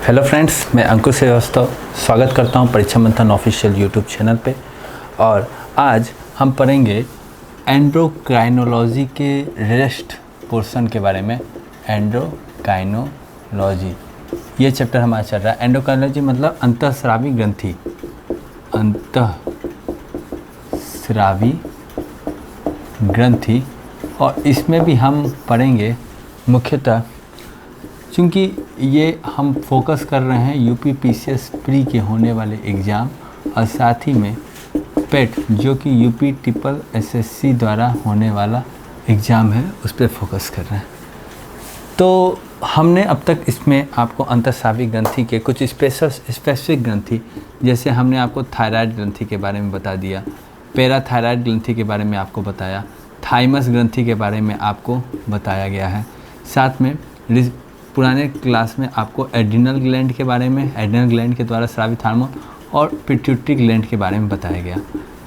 Hello friends, मैं अंकुर श्रीवास्तव स्वागत करता हूं परीक्षा मंथन ऑफिशियल यूट्यूब चैनल पे। और आज हम पढ़ेंगे एंडोक्राइनोलॉजी के रेस्ट पोर्शन के बारे में। एंडोक्राइनोलॉजी ये चैप्टर हमारा चल रहा है। एंडोक्राइनोलॉजी मतलब अंतःस्रावी ग्रंथि, अंतःस्रावी ग्रंथि। और इसमें भी हम पढ़ेंगे मुख्यतः, क्योंकि ये हम फोकस कर रहे हैं यूपी पीसीएस प्री के होने वाले एग्ज़ाम और साथ ही में पेट जो कि यूपी ट्रिपल एसएससी द्वारा होने वाला एग्ज़ाम है, उस पर फोकस कर रहे हैं। तो हमने अब तक इसमें आपको अंतःस्रावी ग्रंथि के कुछ स्पेसिफिक ग्रंथि, जैसे हमने आपको थायराइड ग्रंथि के बारे में बता दिया, पैराथायराइड ग्रंथि के बारे में आपको बताया, थाइमस ग्रंथि के बारे में आपको बताया गया है। साथ में पुराने क्लास में आपको एड्रिनल ग्लैंड के बारे में, एड्रिनल ग्लैंड के द्वारा स्रावित हार्मोन और पिट्यूटरी ग्लैंड के बारे में बताया गया।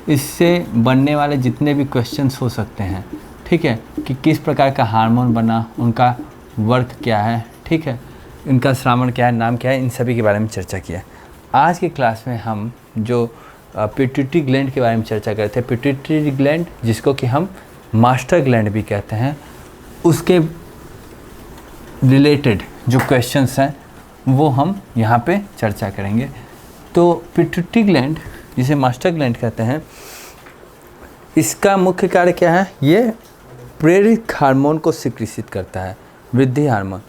इससे बनने वाले जितने भी क्वेश्चंस हो सकते हैं, ठीक है, कि किस प्रकार का हार्मोन बना, उनका वर्क क्या है, ठीक है, इनका श्रावण क्या है, नाम क्या है, इन सभी के बारे में चर्चा किया। आज की क्लास में हम जो पिट्यूटरी ग्लैंड के बारे में चर्चा करते हैं, पिट्यूटरी ग्लैंड जिसको कि हम मास्टर ग्लैंड भी कहते हैं, उसके रिलेटेड जो क्वेश्चंस हैं वो हम यहाँ पे चर्चा करेंगे। तो पिट्यूटरी ग्लैंड जिसे मास्टर ग्लैंड कहते हैं, इसका मुख्य कार्य क्या है? ये प्रेरित हार्मोन को सिक्रीशित करता है, वृद्धि हार्मोन,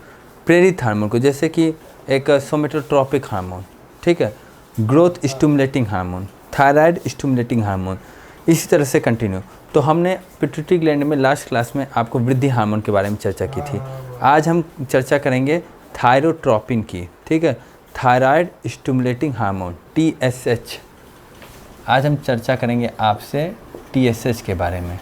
प्रेरित हार्मोन को, जैसे कि एक सोमेटोट्रोपिक हार्मोन, ठीक है, growth stimulating hormone, thyroid stimulating hormone, इसी तरह से कंटिन्यू। तो हमने पिट्यूटरी ग्लैंड में लास्ट क्लास में आपको वृद्धि हार्मोन के बारे में चर्चा की थी। आज हम चर्चा करेंगे थायरोट्रोपिन की, ठीक है, थायराइड स्टिमुलेटिंग हार्मोन TSH। आज हम चर्चा करेंगे आपसे TSH के बारे में।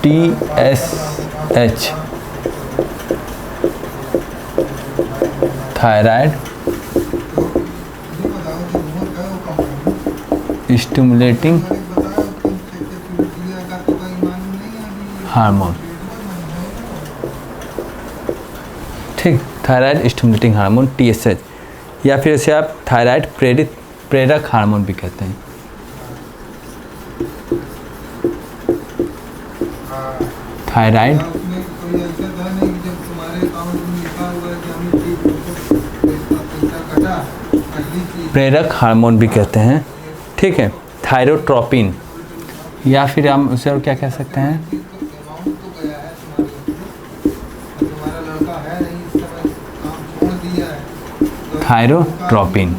TSH थायराइड स्टिमुलेटिंग हार्मोन, ठीक, थायराइड स्टिमुलेटिंग हार्मोन TSH, या फिर इसे आप थायराइड प्रेरक हार्मोन भी कहते हैं। थायराइड प्रेरक हार्मोन भी कहते हैं, ठीक है, थायरोट्रोपिन, या फिर हम उसे और क्या कह सकते हैं, थायरोट्रोपिन।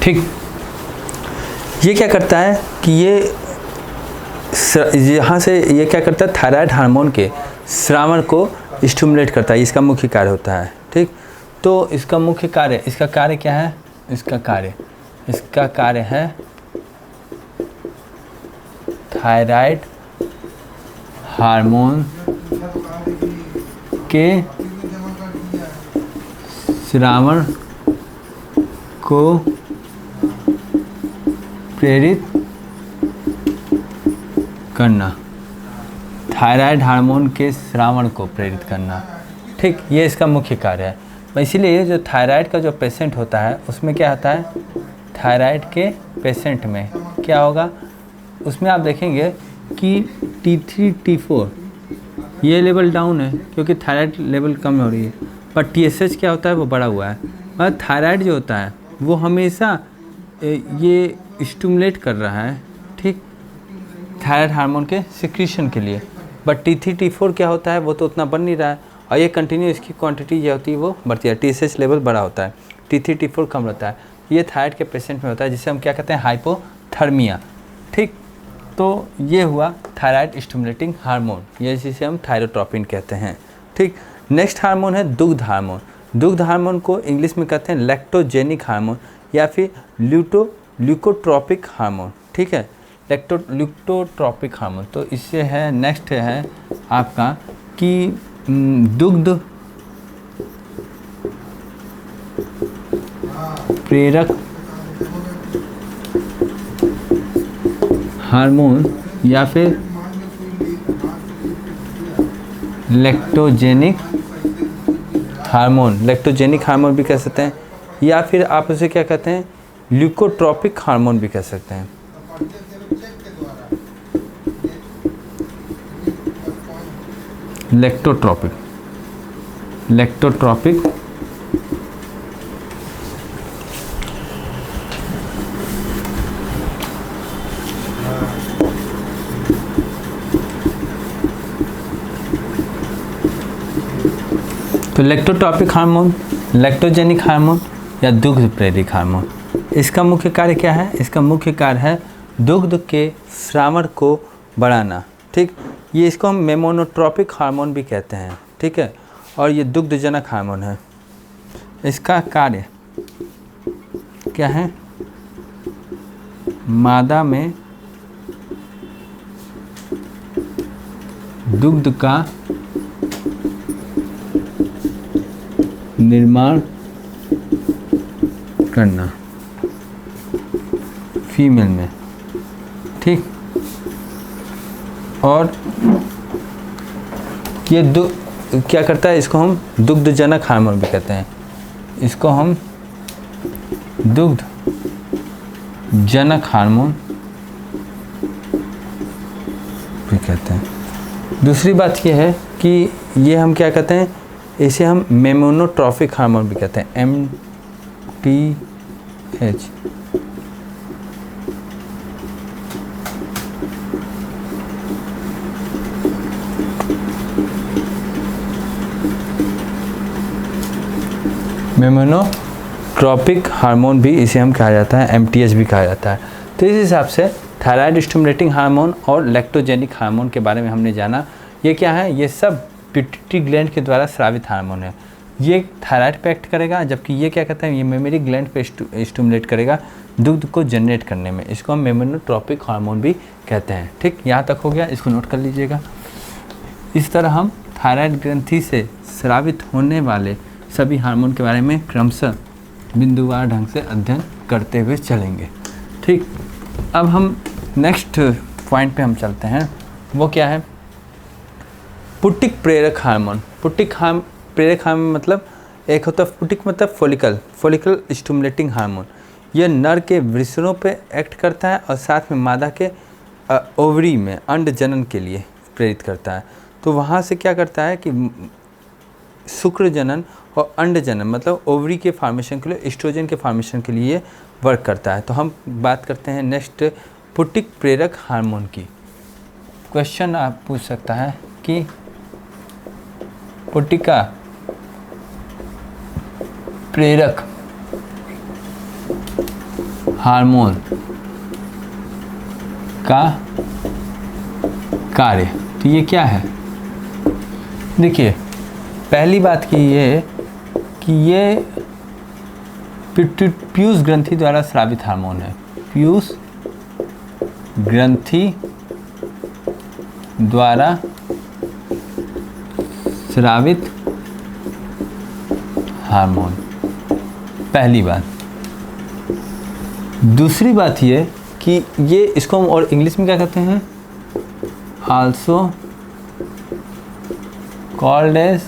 ठीक, ये क्या करता है कि ये यहाँ से ये क्या करता है, थायराइड हार्मोन के स्रावन को स्टिमुलेट करता है, इसका मुख्य कार्य होता है। ठीक, तो इसका मुख्य कार्य, इसका कार्य क्या है? इसका कार्य है थायराइड हार्मोन के स्रावन को प्रेरित करना, थायराइड हार्मोन के स्रावन को प्रेरित करना। ठीक, ये इसका मुख्य कार्य है। इसीलिए जो थायराइड का जो पेशेंट होता है उसमें क्या होता है, थायराइड के पेशेंट में क्या होगा, उसमें आप देखेंगे कि T3 T4 ये लेवल डाउन है क्योंकि थायराइड लेवल कम हो रही है, पर TSH क्या होता है, वो बढ़ा हुआ है। और थायराइड जो होता है वो हमेशा ये स्टिमुलेट कर रहा है, ठीक, थायराइड हार्मोन के सिक्रीशन के लिए, बट T3 T4 क्या होता है, वो तो उतना बन नहीं रहा है, और ये कंटिन्यू इसकी क्वांटिटी जो होती है वो बढ़ती है, TSH लेवल बड़ा होता है, T3 T4 कम रहता है। ये थायराइड के पेशेंट में होता है, जिसे हम क्या कहते हैं, हाइपोथर्मिया। ठीक, तो ये हुआ थायराइड स्टिमुलेटिंग हार्मोन, ये जिसे हम थायरोट्रोपिन कहते हैं। ठीक, नेक्स्ट हार्मोन है दुग्ध हार्मोन। दुग्ध हार्मोन को इंग्लिश में कहते हैं लैक्टोजेनिक हार्मोन या फिर ल्यूकोट्रोपिक हार्मोन। ठीक है, ल्यूकोट्रोपिक हार्मोन। तो इससे है, नेक्स्ट है आपका कि दुग्ध प्रेरक हार्मोन या फिर लेक्टोजेनिक हार्मोन भी कह सकते हैं, या फिर आप उसे क्या कहते हैं, ल्यूकोट्रोपिक हार्मोन भी कह सकते हैं। लेक्टोट्रोपिक तो लेक्टोट्रोपिक हार्मोन, लेक्टोजेनिक हार्मोन या दुग्ध प्रेरक हार्मोन, इसका मुख्य कार्य क्या है? इसका मुख्य कार्य है दुग्ध के स्रावण को बढ़ाना। ठीक, ये इसको हम मेमोनोट्रोपिक हार्मोन भी कहते हैं। ठीक है, और ये दुग्धजनक हार्मोन है। इसका कार्य क्या है? मादा में दुग्ध का निर्माण करना फीमेल में। ठीक, और ये क्या करता है? इसको हम दुग्धजनक हार्मोन भी कहते हैं। इसको हम दुग्धजनक हार्मोन भी कहते हैं। दूसरी बात ये है कि ये हम क्या कहते हैं? इसे हम मेमोनोट्रोपिक हार्मोन भी कहते हैं, MTH। मेमोनोट्रोपिक हार्मोन भी इसे हम कहा जाता है, MTH भी कहा जाता है। तो इस हिसाब से थायराइड स्टिमुलेटिंग हार्मोन और लेक्टोजेनिक हार्मोन के बारे में हमने जाना। ये क्या है? ये सब पिट्यूटरी ग्लैंड के द्वारा स्रावित हार्मोन है। ये थायराइड पे एक्ट करेगा, जबकि ये क्या कहता है? ये मेमोरी ग्लैंड पे स्टिमुलेट करेगा दुग्ध को जनरेट करने में। इसको हम मेमोनोट्रोपिक हार्मोन भी कहते हैं। ठीक, यहाँ तक हो गया, इसको नोट कर लीजिएगा। इस तरह हम थायराइड ग्रंथि से स्रावित होने वाले सभी हार्मोन के बारे में क्रमशः बिंदुवार ढंग से अध्ययन करते हुए चलेंगे। ठीक, अब हम नेक्स्ट पॉइंट पे हम चलते हैं। वो क्या है? पुटिक प्रेरक हार्मोन। प्रेरक हार्मोन मतलब एक होता है पुटिक मतलब फॉलिकल स्टिमुलेटिंग हार्मोन। यह नर के वृषणों पे एक्ट करता है और साथ में मादा के ओवरी में अंड जनन के लिए प्रेरित करता है। तो वहाँ से क्या करता है कि शुक्र जनन और अंड जनन मतलब ओवरी के फॉर्मेशन के लिए, एस्ट्रोजन के फॉर्मेशन के लिए वर्क करता है। तो हम बात करते हैं नेक्स्ट पुटिक प्रेरक हार्मोन की। क्वेश्चन आप पूछ सकता है कि पुटिका प्रेरक हार्मोन का कार्य, तो ये क्या है? देखिए, पहली बात की ये कि ये पीयूष ग्रंथि द्वारा स्रावित हार्मोन है। पीयूष ग्रंथि द्वारा स्रावित हार्मोन, पहली बात। दूसरी बात ये कि ये इसको हम और इंग्लिश में क्या कहते हैं? Also called as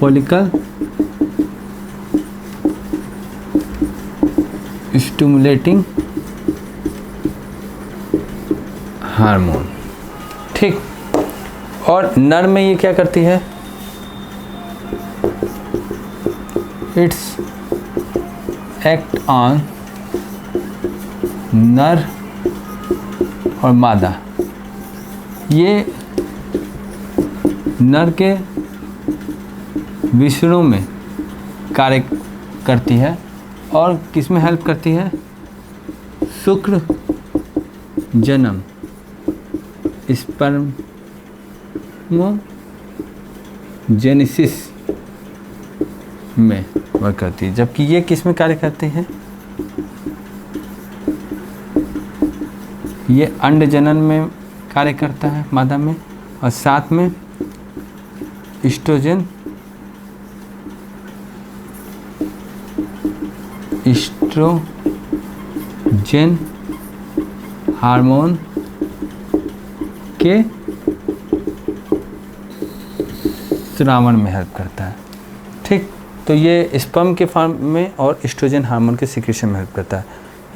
follicle stimulating hormone. ठीक, और नर में ये क्या करती है? इट्स एक्ट ऑन नर और मादा। ये नर के विषणु में कार्य करती है और किस में हेल्प करती है? शुक्र जन्म स्पर्मोजेनेसिस में वर्क करती है। जबकि ये किस में कार्य करती है? ये अंड जनन में कार्य करता है मादा में, और साथ में एस्ट्रोजन हार्मोन के स्रावन में हेल्प करता है। ठीक, तो ये स्पर्म के फॉर्म में और एस्ट्रोजन हार्मोन के सिक्रेशन में हेल्प करता है।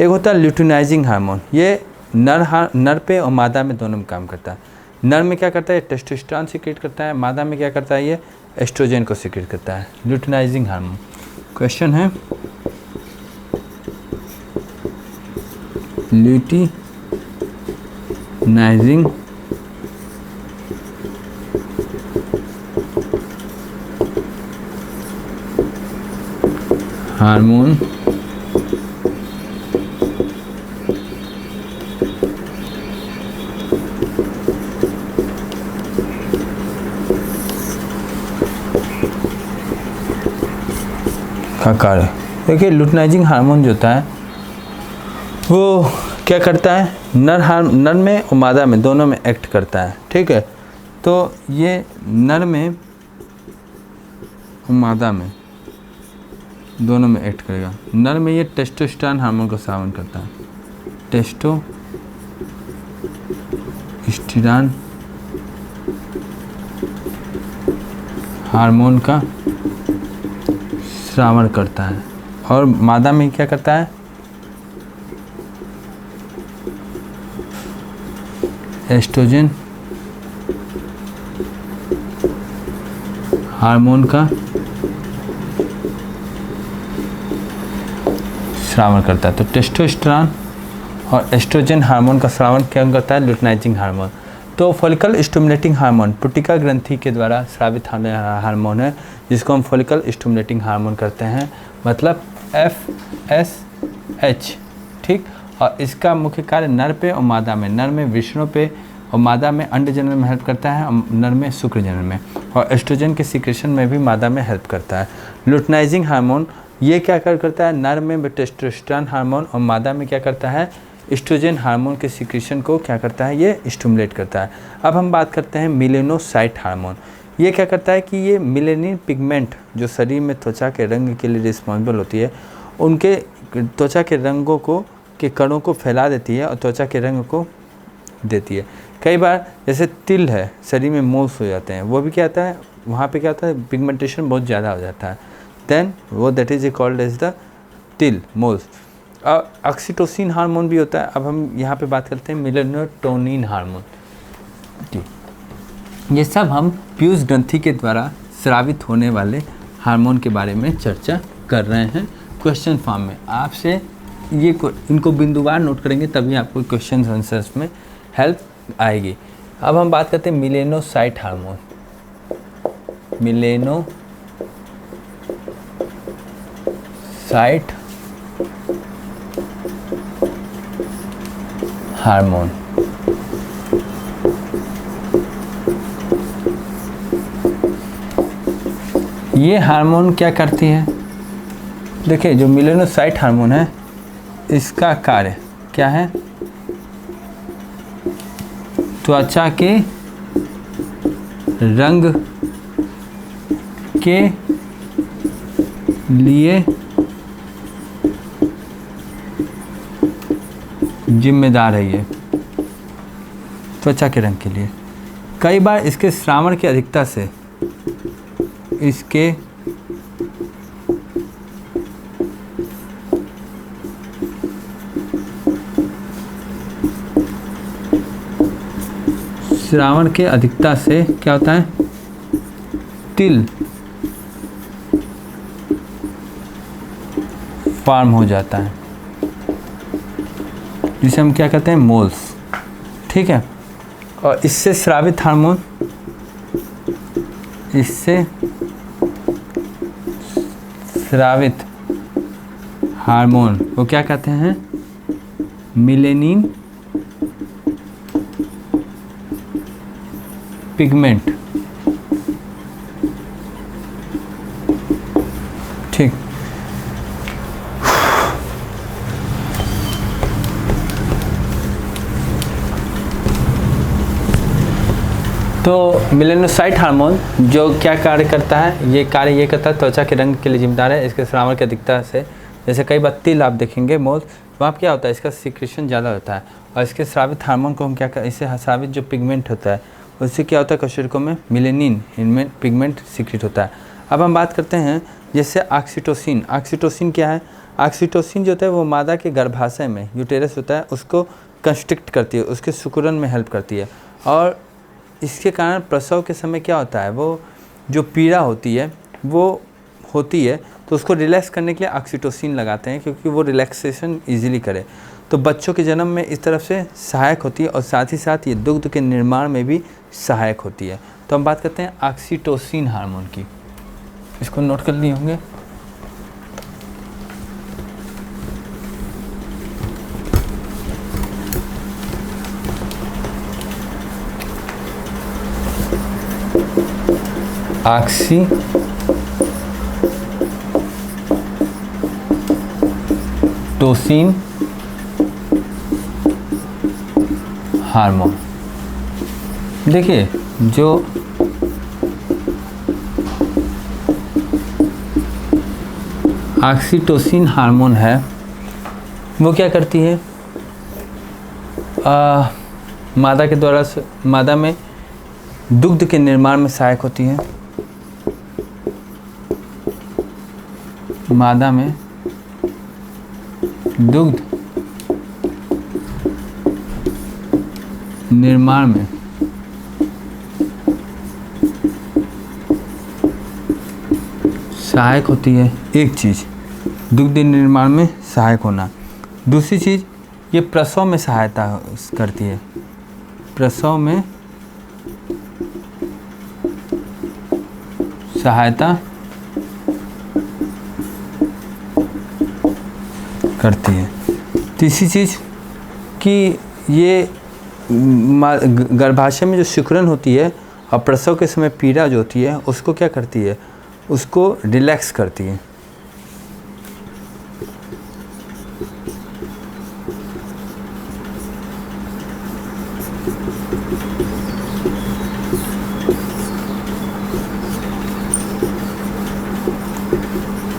एक होता है ल्यूटिनाइजिंग हार्मोन, ये नर पे और मादा में दोनों में काम करता है। नर में क्या करता है, टेस्टोस्टेरोन सीक्रेट करता है, मादा में क्या करता है, ये एस्ट्रोजन को सीक्रेट करता है, ल्यूटिनाइजिंग हार्मोन। क्वेश्चन है ल्यूटिनाइजिंग हार्मोन का कार्य। देखिए ल्यूटिनाइजिंग हार्मोन जो होता है वो क्या करता है, नर में और मादा में दोनों में एक्ट करता है। ठीक है, तो ये नर में और मादा में दोनों में एक्ट करेगा। नर में ये टेस्टोस्टेरोन हार्मोन का स्रावन करता है, टेस्टोस्टेरोन हार्मोन का स्रावन करता है, और मादा में क्या करता है, एस्ट्रोजन हार्मोन का स्रावन करता है। तो टेस्टोस्टेरोन और एस्ट्रोजन हार्मोन का स्रावन क्या करता है, ल्यूटिनाइजिंग हार्मोन। तो फॉलिकल स्टिमुलेटिंग हार्मोन पुटिका ग्रंथि के द्वारा स्रावित हार्मोन है, जिसको हम फॉलिकल स्टिमुलेटिंग हार्मोन करते हैं, मतलब FSH। ठीक, और इसका मुख्य कार्य नर पे और मादा में, नर में वृषणों पे और मादा में अंड जनन में हेल्प करता है, और नर में शुक्र जनन में, और एस्ट्रोजन के सीक्रेशन में भी मादा में हेल्प करता है। ल्यूटिनाइजिंग हार्मोन ये क्या करता है, नर में टेस्टोस्टेरोन हार्मोन और मादा में क्या करता है, एस्ट्रोजन हार्मोन के सीक्रेशन को क्या करता है, ये स्टिमुलेट करता है। अब हम बात करते हैं मेलेनोसाइट हार्मोन। ये क्या करता है कि ये मेलेनिन पिगमेंट जो शरीर में त्वचा के रंग के लिए रिस्पॉन्सिबल होती है, उनके त्वचा के रंगों को के कणों को फैला देती है और त्वचा के रंग को देती है। कई बार जैसे तिल है, शरीर में मोल्स हो जाते हैं, वो भी क्या होता है, वहाँ पे क्या होता है, पिगमेंटेशन बहुत ज़्यादा हो जाता है, देन वो that is called as the तिल मोल्स। ऑक्सीटोसिन हार्मोन भी होता है। अब हम यहाँ पे बात करते हैं मेलेटोनिन हार्मोन। ये सब हम पीयूष ग्रंथि के द्वारा स्रावित होने वाले हार्मोन के बारे में चर्चा कर रहे हैं क्वेश्चन फॉर्म में। आपसे ये इनको बिंदुवार नोट करेंगे तभी आपको क्वेश्चन आंसर्स में हेल्प आएगी। अब हम बात करते हैं मेलेनोसाइट हार्मोन। मेलेनोसाइट हार्मोन ये हार्मोन क्या करती है? देखिए जो मेलेनोसाइट हार्मोन है इसका कार्य क्या है? त्वचा के रंग के लिए जिम्मेदार है। ये त्वचा के रंग के लिए कई बार इसके श्रावण की अधिकता से इसके श्रावण के अधिकता से क्या होता है? तिल फॉर्म हो जाता है जिसे हम क्या कहते हैं? मोल्स। ठीक है, और इससे स्रावित हार्मोन, इससे स्रावित हार्मोन वो क्या कहते हैं? Melanin pigment. ठीक, तो मेलानोसाइट हार्मोन जो क्या कार्य करता है, ये कार्य ये करता है त्वचा के रंग के लिए जिम्मेदार है। इसके श्रावण की अधिकता से, जैसे कई बार तिल आप देखेंगे मोल्स, वहाँ क्या होता है, इसका सिक्रेशन ज़्यादा होता है। और इसके स्रावित हार्मोन को हम क्या कर, इससे स्रावित जो पिगमेंट होता है उससे क्या होता है, कशेरुकों में मेलेनिन इनमें पिगमेंट सीक्रेट होता है। अब हम बात करते हैं जैसे ऑक्सीटोसिन। ऑक्सीटोसिन क्या है? ऑक्सीटोसिन जो होता है वो मादा के गर्भाशय में यूटेरस होता है उसको कंस्ट्रिक्ट करती है, उसके सिकुड़न में हेल्प करती है। और इसके कारण प्रसव के समय क्या होता है, वो जो पीड़ा होती है वो होती है, तो उसको रिलैक्स करने के लिए ऑक्सीटोसिन लगाते हैं, क्योंकि वो रिलैक्सेशन इजीली करे। तो बच्चों के जन्म में इस तरफ से सहायक होती है और साथ ही साथ ये दुग्ध के निर्माण में भी सहायक होती है। तो हम बात करते हैं ऑक्सीटोसिन हार्मोन की, इसको नोट कर लिए होंगे। ऑक्सीटोसिन हार्मोन, देखिए जो ऑक्सीटोसिन हार्मोन है वो क्या करती है, मादा के द्वारा मादा में दुग्ध के निर्माण में सहायक होती है। मादा में दुग्ध निर्माण में सहायक होती है। एक चीज़ दुग्ध निर्माण में सहायक होना, दूसरी चीज़ ये प्रसव में सहायता करती है, प्रसव में सहायता करती है। तीसरी चीज़ कि ये गर्भाशय में जो सिकुड़न होती है और प्रसव के समय पीड़ा जो होती है उसको क्या करती है, उसको रिलैक्स करती है।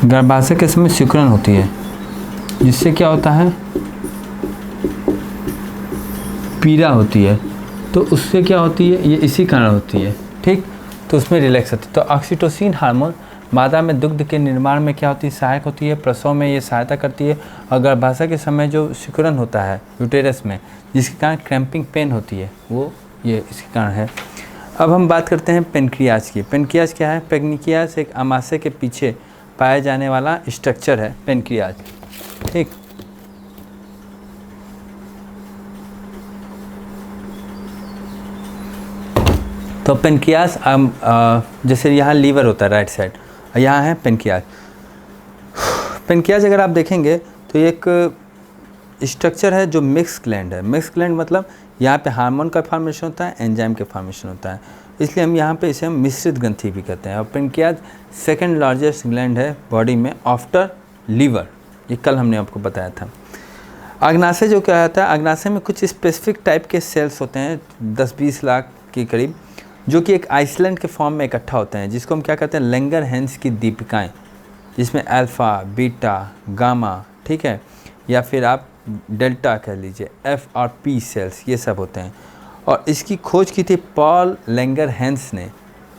गर्भाशय के समय सिकुड़न होती है जिससे क्या होता है, पीड़ा होती है, तो उससे क्या होती है, ये इसी कारण होती है, ठीक। तो उसमें रिलैक्स होती है। तो ऑक्सीटोसिन हार्मोन मादा में दुग्ध के निर्माण में क्या होती है, सहायक होती है, प्रसव में ये सहायता करती है। और गर्भाशय के समय जो सिकुड़न होता है यूटेरस में, जिसके कारण क्रैम्पिंग पेन होती है, वो ये इसके कारण है। अब हम बात करते हैं पेनक्रियाज की। पेनक्रियाज क्या है? पेनक्रियाज एक आमाशय के पीछे पाया जाने वाला स्ट्रक्चर है पेनक्रियाज, ठीक। तो पेनक्रियाज जैसे यहाँ लीवर होता है राइट साइड, यहाँ है पेनक्रियाज। पेनक्रियाज अगर आप देखेंगे तो एक स्ट्रक्चर है जो मिक्स ग्लैंड है। मिक्स ग्लैंड मतलब यहाँ पे हार्मोन का फॉर्मेशन होता है, एंजाइम के फॉर्मेशन होता है, इसलिए हम यहाँ पे इसे हम मिश्रित ग्रंथि भी कहते हैं। और पेनक्रियाज सेकंड लार्जेस्ट ग्लैंड है बॉडी में आफ्टर लीवर, ये कल हमने आपको बताया था। अग्नाशय जो क्या होता है, अग्नाशय में कुछ स्पेसिफिक टाइप के सेल्स होते हैं 10-20 लाख के करीब, जो कि एक आइसलैंड के फॉर्म में इकट्ठा होते हैं, जिसको हम क्या कहते हैं, लैंगरहैंस की दीपिकाएँ, जिसमें अल्फ़ा, बीटा, गामा, ठीक है, या फिर आप डेल्टा कह लीजिए, एफ और पी सेल्स, ये सब होते हैं। और इसकी खोज की थी पॉल लैंगरहैंस ने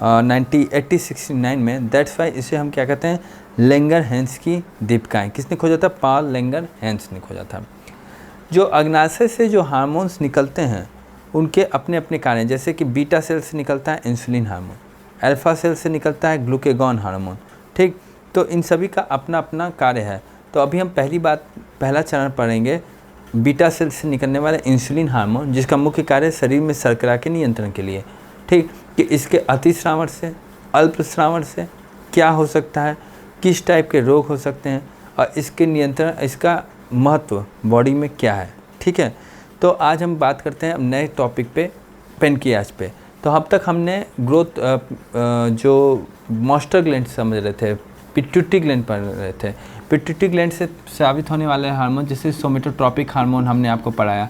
1869 में। दैट्स वाई इसे हम क्या कहते हैं, लैंगरहैंस की दीपिकाएँ। किसने खोजा था? पॉल लैंगरहैंस ने खोजा था। जो अग्नाशय से जो हार्मोन्स निकलते हैं उनके अपने अपने कार्य हैं, जैसे कि बीटा सेल से निकलता है इंसुलिन हार्मोन, अल्फ़ा सेल से निकलता है ग्लूकेगॉन हार्मोन, ठीक। तो इन सभी का अपना अपना कार्य है। तो अभी हम पहला चरण पढ़ेंगे बीटा सेल से निकलने वाले इंसुलिन हार्मोन, जिसका मुख्य कार्य शरीर में शर्करा के नियंत्रण के लिए, ठीक, कि इसके अतिस्रावण से, अल्पस्रावण से क्या हो सकता है, किस टाइप के रोग हो सकते हैं और इसके नियंत्रण, इसका महत्व बॉडी में क्या है, ठीक है। तो आज हम बात करते हैं नए टॉपिक पे, पेनक्रियाज पे। तो अब तक हमने ग्रोथ जो मास्टर ग्लैंड समझ रहे थे, पिट्यूटरी ग्लैंड पढ़ रहे थे। पिट्यूटरी ग्लैंड से स्रावित होने वाले हार्मोन जैसे सोमेटोट्रॉपिक हार्मोन हमने आपको पढ़ाया,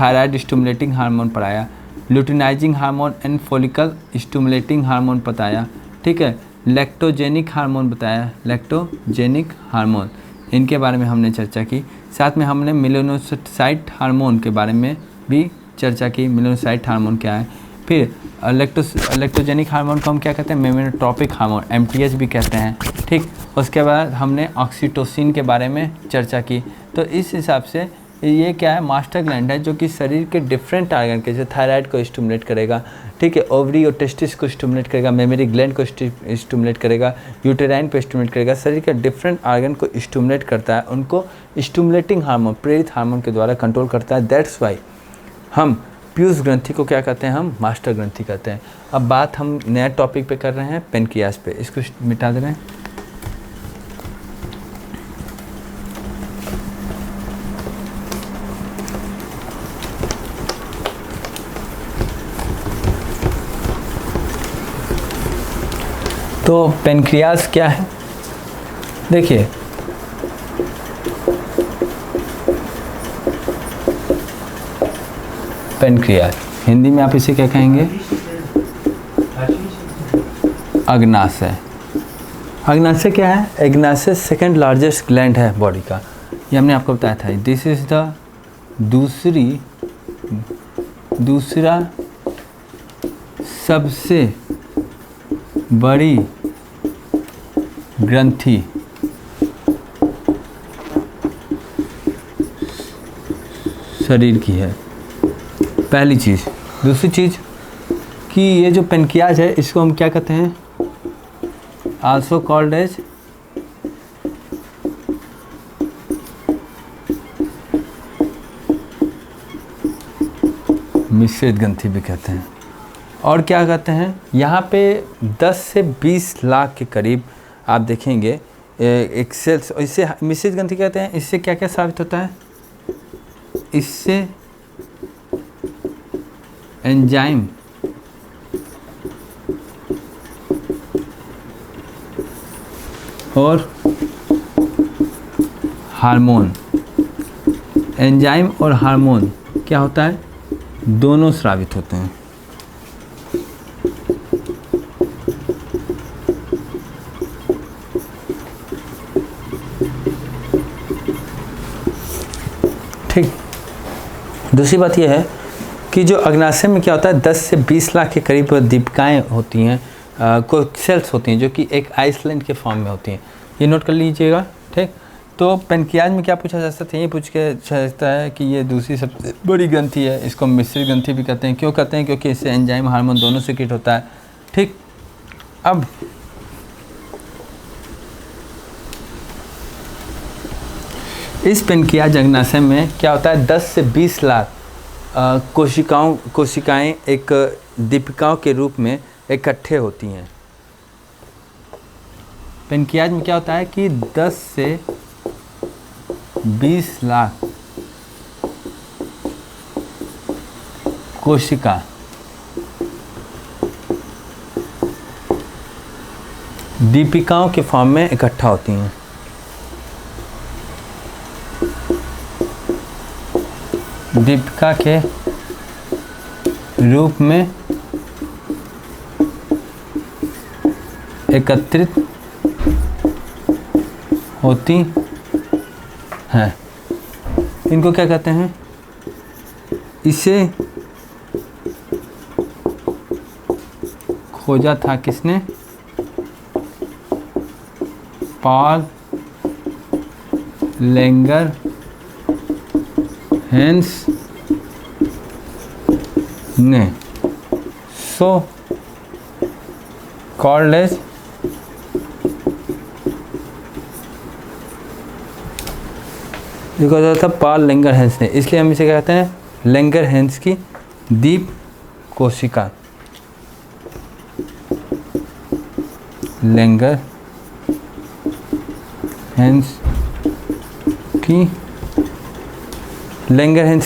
थायराइड स्टिमुलेटिंग हार्मोन पढ़ाया, luteinizing hormone and follicle stimulating hormone बताया, ठीक है। लैक्टोजेनिक हार्मोन बताया, लैक्टोजेनिक हार्मोन, इनके बारे में हमने चर्चा की। साथ में हमने मेलानोसाइट हार्मोन के बारे में भी चर्चा की, मेलानोसाइट हार्मोन क्या है। फिर लैक्टोजेनिक हार्मोन को हम क्या कहते हैं, मेमेनोट्रोपिक हार्मोन, MTH भी कहते हैं, ठीक। उसके बाद हमने ऑक्सीटोसिन के बारे में चर्चा की। तो इस हिसाब से ये क्या है, मास्टर ग्लैंड है जो कि शरीर के डिफरेंट आर्गन के, जो थायराइड को स्टिमुलेट करेगा, ठीक है, ओवरी और टेस्टिस को स्टिमुलेट करेगा, मेमोरी ग्लैंड को स्टिमुलेट करेगा, यूटेराइन को स्टिमुलेट करेगा, शरीर के डिफरेंट आर्गन को स्टिमुलेट करता है, उनको स्टिमुलेटिंग हार्मोन, प्रेरित हार्मोन के द्वारा कंट्रोल करता है। दैट्स वाई हम पीयूष ग्रंथि को क्या कहते हैं, हम मास्टर ग्रंथि कहते हैं। अब बात हम नया टॉपिक पे कर रहे हैं, पेनक्रियास पे, इसको मिटा दे रहे हैं। तो पेनक्रियास क्या है, देखिए पेनक्रियास हिंदी में आप इसे क्या कहेंगे, अग्नाशय। अग्नाशय क्या है, अग्नाशय सेकंड लार्जेस्ट ग्लैंड है बॉडी का, ये हमने आपको बताया था। दिस इज द दूसरा सबसे बड़ी ग्रंथि शरीर की है, पहली चीज़। दूसरी चीज़ कि ये जो पेनक्रियाज है इसको हम क्या कहते हैं, आल्सो कॉल्ड एज मिश्रित ग्रंथि भी कहते हैं। और क्या कहते हैं, यहाँ पे 10 से 20 लाख के करीब आप देखेंगे एक सेल्स, इससे मिश्रित ग्रंथि कहते हैं। इससे क्या क्या साबित होता है, इससे एंजाइम और हार्मोन, एंजाइम और हार्मोन क्या होता है, दोनों स्रावित होते हैं। ठीक। दूसरी बात यह है कि जो अग्नाशय में क्या होता है, 10 से 20 लाख के करीब दीपिकाएँ होती हैं, को सेल्स होती हैं जो कि एक आइसलैंड के फॉर्म में होती हैं, ये नोट कर लीजिएगा, ठीक। तो पेनक्रियाज में क्या पूछा जा सकता है, ये पूछ के सकता है कि ये दूसरी सबसे बड़ी ग्रंथि है, इसको मिश्रित ग्रंथि भी कहते हैं। क्यों कहते हैं, क्योंकि इससे एंजाइम हार्मोन दोनों सीक्रेट होता है, ठीक। अब इस पेनक्रियाज अग्नाशय में क्या होता है, 10 से 20 लाख कोशिकाएं एक दीपिकाओं के रूप में इकट्ठे होती हैं। पेनक्रियाज में क्या होता है कि 10 से 20 लाख कोशिका दीपिकाओं के फॉर्म में इकट्ठा होती हैं। दीपिका के रूप में एकत्रित होती हैं। इनको क्या कहते हैं, इसे खोजा था किसने, पॉल लेंगर हेंस ने, सो कॉल्ड एज था पॉल लेंगर हेंस ने, इसलिए हम इसे कहते हैं लेंगर हेंस की दीप कोशिका। लेंगर हेंस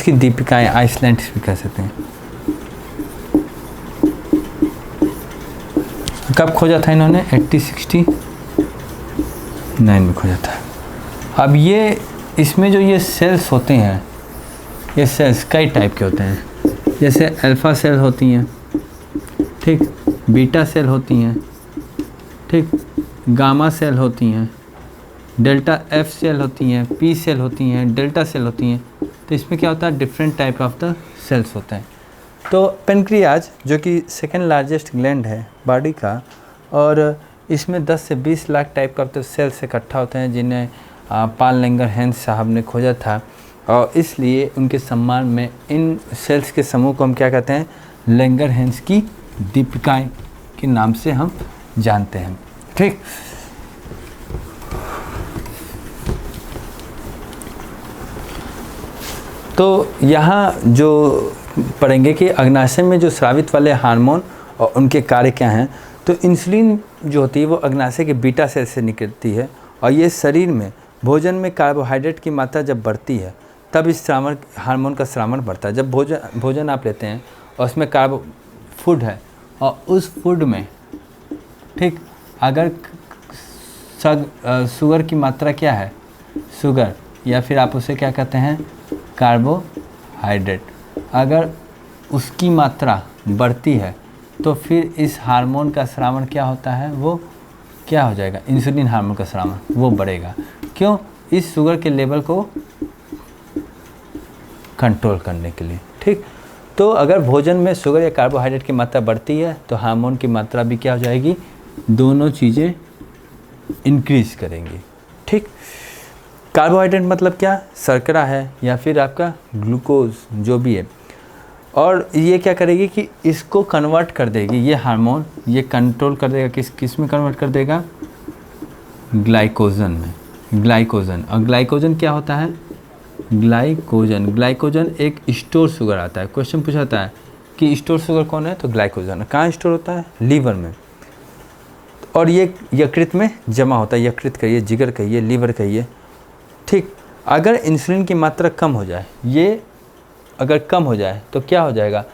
की दीपिकाएं, आइसलैंड भी कह सकते हैं। कब खोजा था इन्होंने, 1869 में खोजा था। अब ये इसमें जो ये सेल्स होते हैं, ये सेल्स कई टाइप के होते हैं। जैसे अल्फ़ा सेल होती हैं, ठीक, बीटा सेल होती हैं, ठीक, गामा सेल होती हैं, डेल्टा एफ सेल होती हैं, पी सेल होती हैं, डेल्टा सेल होती हैं। तो इसमें क्या होता है, different type of the cells होते हैं। तो पेनक्रियाज जो कि सेकेंड लार्जेस्ट ग्लैंड है बॉडी का, और इसमें 10 से 20 लाख टाइप का तो सेल्स इकट्ठा होते हैं, जिन्हें पॉल लैंगरहैंस साहब ने खोजा था, और इसलिए उनके सम्मान में इन सेल्स के समूह को हम क्या कहते हैं, लैंगरहैंस की दीपिकाएं के नाम से हम जानते हैं। ठीक, तो यहाँ जो पढ़ेंगे कि अग्नाशय में जो स्रावित वाले हार्मोन और उनके कार्य क्या हैं। तो इंसुलिन जो होती है वो अग्नाशय के बीटा सेल से निकलती है, और ये शरीर में भोजन में कार्बोहाइड्रेट की मात्रा जब बढ़ती है तब इस श्रावण हार्मोन का श्रावण बढ़ता है। जब भोजन आप लेते हैं और उसमें फूड है, और उस फूड में, ठीक, अगर शुगर की मात्रा क्या है, शुगर, या फिर आप उसे क्या कहते हैं, कार्बोहाइड्रेट, अगर उसकी मात्रा बढ़ती है तो फिर इस हार्मोन का श्रावण क्या होता है, वो क्या हो जाएगा, इंसुलिन हार्मोन का श्रावण वो बढ़ेगा। क्यों, इस शुगर के लेवल को कंट्रोल करने के लिए। ठीक, तो अगर भोजन में शुगर या कार्बोहाइड्रेट की मात्रा बढ़ती है तो हार्मोन की मात्रा भी क्या हो जाएगी, दोनों चीज़ें इंक्रीज करेंगी। ठीक, कार्बोहाइड्रेट मतलब क्या, शर्करा है या फिर आपका ग्लूकोज जो भी है, और ये क्या करेगी कि इसको कन्वर्ट कर देगी, ये हार्मोन ये कंट्रोल कर देगा, किस में कन्वर्ट कर देगा, ग्लाइकोजन में, ग्लाइकोजन। और ग्लाइकोजन क्या होता है, ग्लाइकोजन एक स्टोर शुगर आता है। क्वेश्चन पूछा जाता है कि स्टोर शुगर कौन है, तो ग्लाइकोजन। कहाँ स्टोर होता है, लीवर में, और ये यकृत में जमा होता है, यकृत कहिए, जिगर कहिए, लीवर कहिए। ठीक, अगर इंसुलिन की मात्रा कम हो जाए, ये अगर कम हो जाए तो क्या हो जाएगा,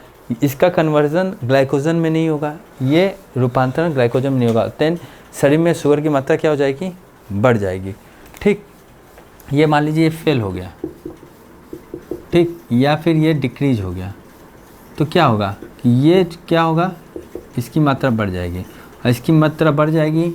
इसका कन्वर्जन ग्लाइकोजन में नहीं होगा, ये रूपांतरण ग्लाइकोजन में नहीं होगा, देन शरीर में शुगर की मात्रा क्या हो जाएगी, बढ़ जाएगी। ठीक, ये मान लीजिए ये फेल हो गया, ठीक, या फिर ये डिक्रीज हो गया, तो क्या होगा कि ये क्या होगा, इसकी मात्रा बढ़ जाएगी, और इसकी मात्रा बढ़ जाएगी।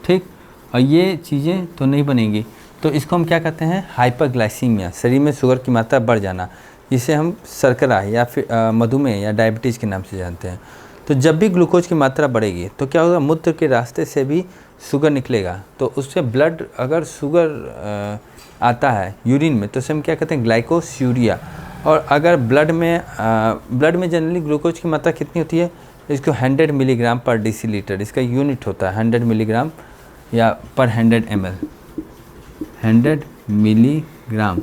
ठीक, और ये चीज़ें तो नहीं बनेंगी, तो इसको हम क्या कहते हैं, हाइपरग्लाइसीमिया, शरीर में शुगर की मात्रा बढ़ जाना, जिसे हम शर्करा या फिर मधुमेह या डायबिटीज़ के नाम से जानते हैं। तो जब भी ग्लूकोज की मात्रा बढ़ेगी तो क्या होगा, मूत्र के रास्ते से भी शुगर निकलेगा, तो उससे ब्लड, अगर शुगर आता है यूरिन में तो उसे हम क्या कहते हैं, ग्लाइकोस्यूरिया। और अगर ब्लड में जनरली ग्लूकोज की मात्रा कितनी होती है, इसको 100 मिलीग्राम पर डेसीलीटर, इसका यूनिट होता है 100 मिलीग्राम या पर 100 ml, 100 मिलीग्राम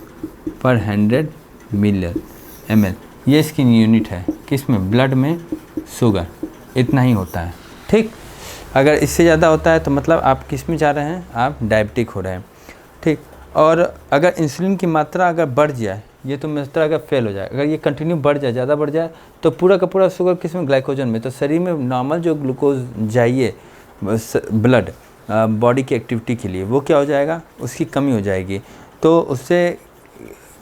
पर 100 ml, ये इसकी यूनिट है, किसमें, ब्लड में शुगर, इतना ही होता है। ठीक, अगर इससे ज़्यादा होता है तो मतलब आप किस में जा रहे हैं, आप डायबिटिक हो रहे हैं। ठीक, और अगर इंसुलिन की मात्रा अगर बढ़ जाए, ये तो मात्रा अगर फेल हो जाए, अगर ये कंटिन्यू बढ़ जाए, ज़्यादा बढ़ जाए, तो पूरा का पूरा शुगर किस में, ग्लाइकोजन में, तो शरीर में नॉर्मल जो ग्लूकोज जाइए ब्लड बॉडी की एक्टिविटी के लिए, वो क्या हो जाएगा, उसकी कमी हो जाएगी। तो उससे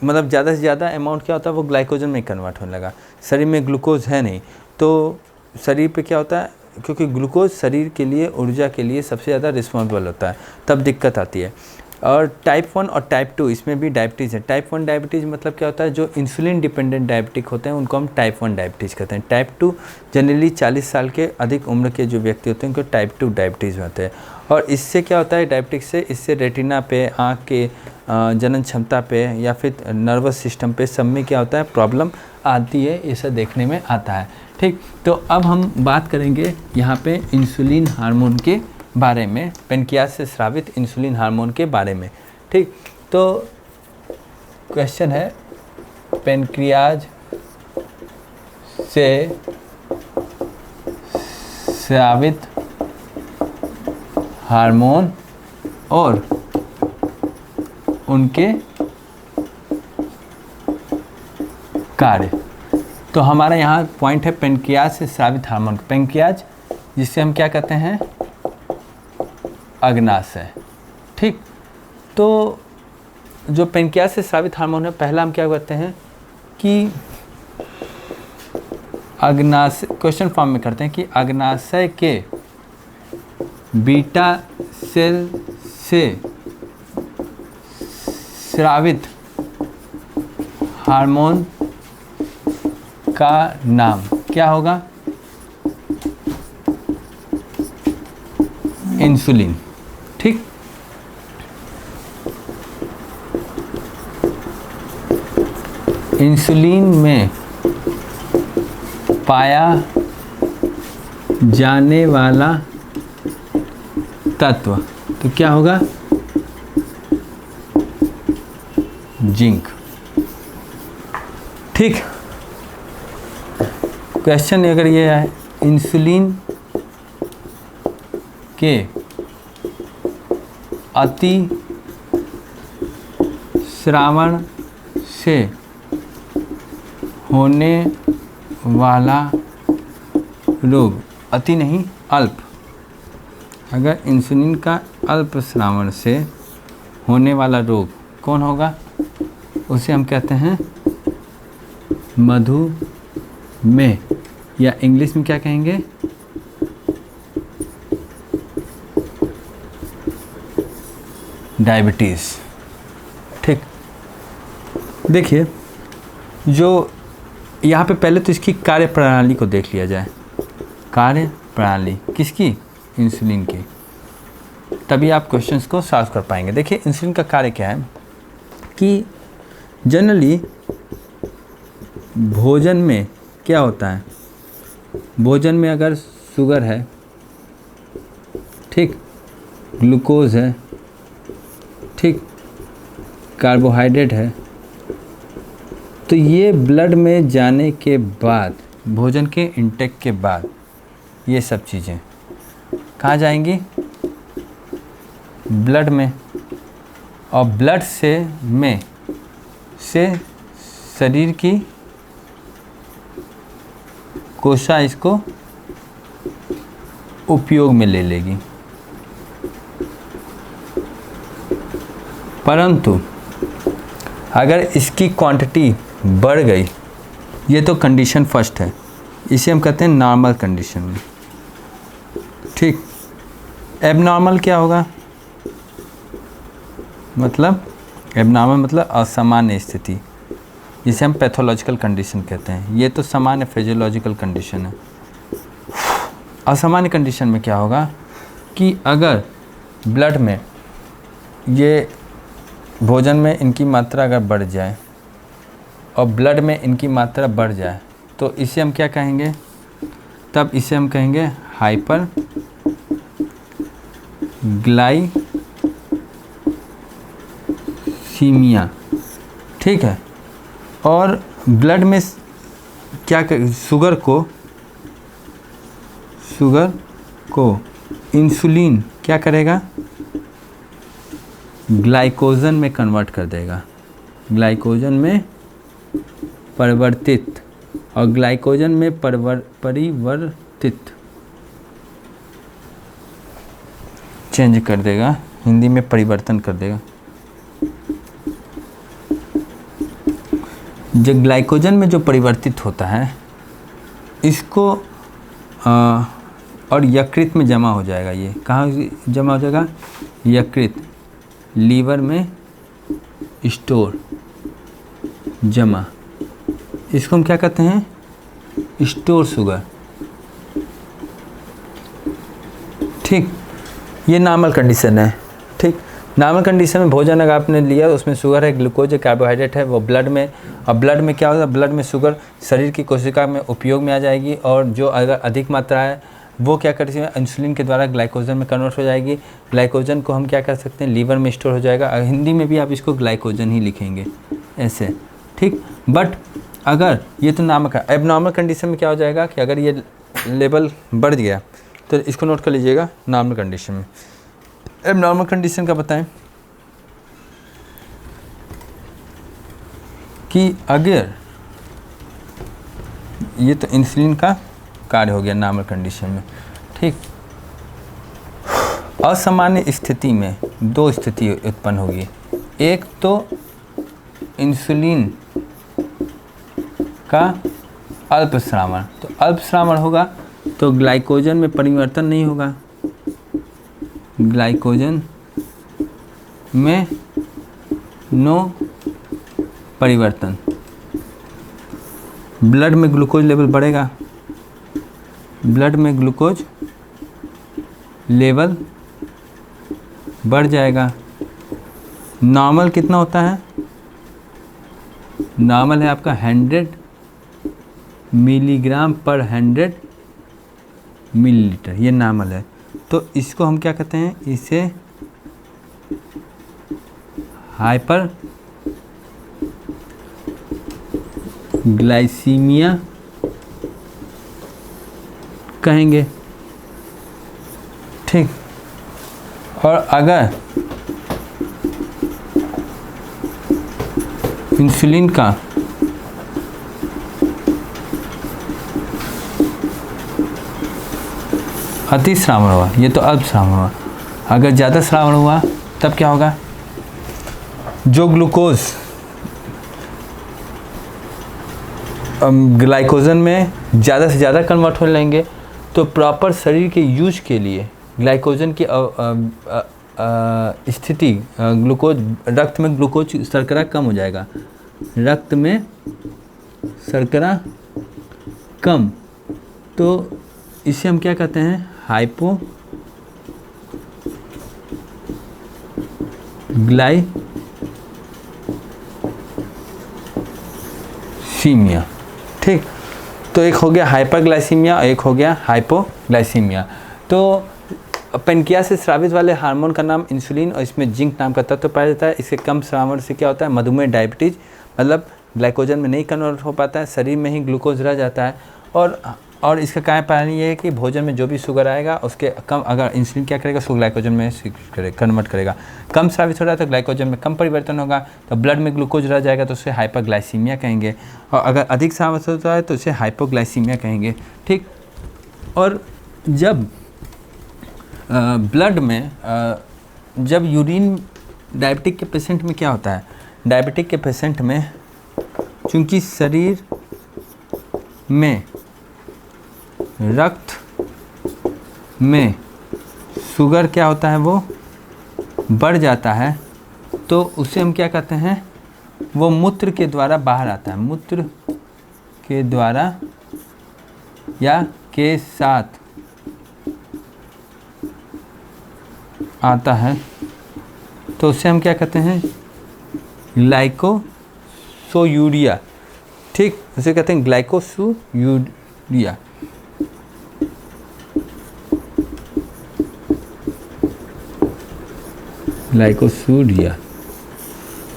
मतलब ज़्यादा से ज़्यादा अमाउंट क्या होता है, वो ग्लाइकोजन में कन्वर्ट होने लगा, शरीर में ग्लूकोज है नहीं, तो शरीर पे क्या होता है, क्योंकि ग्लूकोज शरीर के लिए, ऊर्जा के लिए सबसे ज़्यादा रिस्पॉन्सिबल होता है, तब दिक्कत आती है। और टाइप 1 और टाइप 2 इसमें भी डायबिटीज़ है। टाइप 1 डायबिटीज़ मतलब क्या होता है, जो इंसुलिन डिपेंडेंट डायबिटिक होते हैं उनको हम टाइप 1 डायबिटीज़ कहते हैं। टाइप 2 जनरली 40 साल के अधिक उम्र के जो व्यक्ति होते हैं उनको टाइप 2 डायबिटीज़ होते हैं। और इससे क्या होता है, डायबिटिक्स से, इससे रेटिना पे, आँख के जनन क्षमता पे, या फिर नर्वस सिस्टम पे, सब में क्या होता है, प्रॉब्लम आती है, ये सब देखने में आता है। ठीक, तो अब हम बात करेंगे यहाँ पे इंसुलिन हार्मोन के बारे में, पेनक्रियाज से स्रावित इंसुलिन हार्मोन के बारे में। ठीक, तो क्वेश्चन है, पेनक्रियाज से स्रावित हार्मोन और उनके कार्य। तो हमारा यहाँ पॉइंट है पेनक्रियाज से स्रावित हार्मोन। पेनक्रियाज जिससे हम क्या कहते हैं, अग्नाशय। ठीक, तो जो पेनक्रियाज से स्रावित हार्मोन है, पहला हम क्या करते हैं कि अग्नाशय, क्वेश्चन फॉर्म में करते हैं कि अग्नाशय के बीटा सेल से स्रावित हार्मोन का नाम क्या होगा? इंसुलिन। ठीक, इंसुलिन में पाया जाने वाला तत्व तो क्या होगा? जिंक। ठीक, क्वेश्चन अगर ये है, इंसुलिन के अति स्रावण से होने वाला रोग, अति नहीं अल्प, अगर इंसुलिन का अल्प स्रावण से होने वाला रोग कौन होगा? उसे हम कहते हैं मधुमेह, या इंग्लिश में क्या कहेंगे? डायबिटीज़। ठीक, देखिए जो यहाँ पे पहले तो इसकी कार्य प्रणाली को देख लिया जाए। कार्य प्रणाली किसकी? इंसुलिन की, तभी आप क्वेश्चंस को सॉल्व कर पाएंगे। देखिए इंसुलिन का कार्य क्या है कि जनरली भोजन में क्या होता है, भोजन में अगर शुगर है, ठीक, ग्लूकोज है, ठीक, कार्बोहाइड्रेट है, तो ये ब्लड में जाने के बाद, भोजन के इंटेक के बाद ये सब चीज़ें कहाँ जाएंगी? ब्लड में, और ब्लड से शरीर की कोशिका इसको उपयोग में ले लेगी। परंतु अगर इसकी क्वांटिटी बढ़ गई, ये तो कंडीशन फर्स्ट है, इसे हम कहते हैं नॉर्मल कंडीशन में। ठीक, एबनॉर्मल क्या होगा? मतलब एबनॉर्मल मतलब असामान्य स्थिति, जिसे हम पैथोलॉजिकल कंडीशन कहते हैं। ये तो सामान्य फिजियोलॉजिकल कंडीशन है। असामान्य कंडीशन में क्या होगा कि अगर ब्लड में ये भोजन में इनकी मात्रा अगर बढ़ जाए और ब्लड में इनकी मात्रा बढ़ जाए, तो इसे हम क्या कहेंगे? तब इसे हम कहेंगे हाइपर ग्लाइसीमिया। ठीक है, और ब्लड में क्या शुगर को इंसुलिन क्या करेगा? ग्लाइकोजन में कन्वर्ट कर देगा, ग्लाइकोजन में परिवर्तित, और ग्लाइकोजन में परिवर्तित चेंज कर देगा, हिंदी में परिवर्तन कर देगा। जो ग्लाइकोजन में जो परिवर्तित होता है, इसको और यकृत में जमा हो जाएगा। ये कहाँ जमा हो जाएगा? यकृत, लीवर में स्टोर जमा, इसको हम क्या कहते हैं? Store sugar. ठीक, ये नॉर्मल कंडीशन है। ठीक, नॉर्मल कंडीशन में भोजन अगर आपने लिया, उसमें शुगर है, ग्लूकोज है, कार्बोहाइड्रेट है, वो ब्लड में, और ब्लड में क्या होगा? ब्लड में शुगर शरीर की कोशिका में उपयोग में आ जाएगी, और जो अगर अधिक मात्रा है वो क्या करती है? इंसुलिन के द्वारा ग्लाइकोजन में कन्वर्ट हो जाएगी। ग्लाइकोजन को हम क्या कर सकते हैं? लीवर में स्टोर हो जाएगा। हिंदी में भी आप इसको ग्लाइकोजन ही लिखेंगे ऐसे। ठीक, बट अगर ये तो नाम का एबनॉर्मल कंडीशन में क्या हो जाएगा कि अगर ये लेवल बढ़ गया, तो इसको नोट कर लीजिएगा नॉर्मल कंडीशन में। एबनॉर्मल कंडीशन का बताएं कि अगर ये तो इंसुलिन का कार्य हो गया नॉर्मल कंडीशन में। ठीक, असामान्य स्थिति में दो स्थिति उत्पन्न होगी। एक तो इंसुलिन का अल्प श्रावण, तो अल्प श्रावण होगा तो ग्लाइकोजन में परिवर्तन नहीं होगा, ग्लाइकोजन में नो परिवर्तन। ब्लड में ग्लूकोज लेवल बढ़ेगा, ब्लड में ग्लूकोज लेवल बढ़ जाएगा। नॉर्मल कितना होता है? नॉर्मल है आपका 100 मिलीग्राम पर 100 मिलीलीटर, ये नॉर्मल है। तो इसको हम क्या कहते हैं? इसे हाइपर ग्लाइसीमिया कहेंगे, ठीक। और अगर इंसुलिन का अति श्रावण हुआ, ये तो अल्प श्रावण हुआ, अगर ज़्यादा श्रावण हुआ तब क्या होगा? जो ग्लूकोज ग्लाइकोजन में ज़्यादा से ज़्यादा कन्वर्ट हो लेंगे, तो प्रॉपर शरीर के यूज के लिए ग्लाइकोजन की स्थिति, ग्लूकोज रक्त में ग्लूकोज शर्करा कम हो जाएगा, रक्त में शर्करा कम, तो इसे हम क्या कहते हैं? हाइपो ग्लाइसीमिया, ठीक। तो एक हो गया हाइपरग्लाइसीमिया और एक हो गया हाइपोग्लाइसीमिया। तो पेनक्रियास से स्रावित वाले हार्मोन का नाम इंसुलिन और इसमें जिंक नाम का तत्व पाया जाता है। इसके कम श्रावण से क्या होता है? मधुमेह, डायबिटीज, मतलब ग्लाइकोजन में नहीं कन्वर्ट हो पाता है, शरीर में ही ग्लूकोज रह जाता है। और इसका कारण पालन ये है कि भोजन में जो भी शुगर आएगा उसके कम, अगर इंसुलिन क्या करेगा? उसको ग्लाइकोजन में कन्वर्ट करेगा। कम स्रावित हो रहा है तो ग्लाइकोजन में कम परिवर्तन होगा, तो ब्लड में ग्लूकोज रह जाएगा, तो उसे हाइपरग्लाइसीमिया कहेंगे। और अगर अधिक स्रावित होता है तो उसे हाइपोग्लाइसीमिया कहेंगे, ठीक। और जब ब्लड में जब यूरिन डायबिटिक के पेशेंट में क्या होता है? डायबिटिक के पेशेंट में चूँकि शरीर में रक्त में शुगर क्या होता है? वो बढ़ जाता है, तो उसे हम क्या कहते हैं? वो मूत्र के द्वारा बाहर आता है, मूत्र के द्वारा या के साथ आता है, तो उसे हम क्या कहते हैं? ग्लाइकोसोयूरिया, ठीक। उसे कहते हैं ग्लाइकोसोयूरिया। ग्लाइकोसूरिया,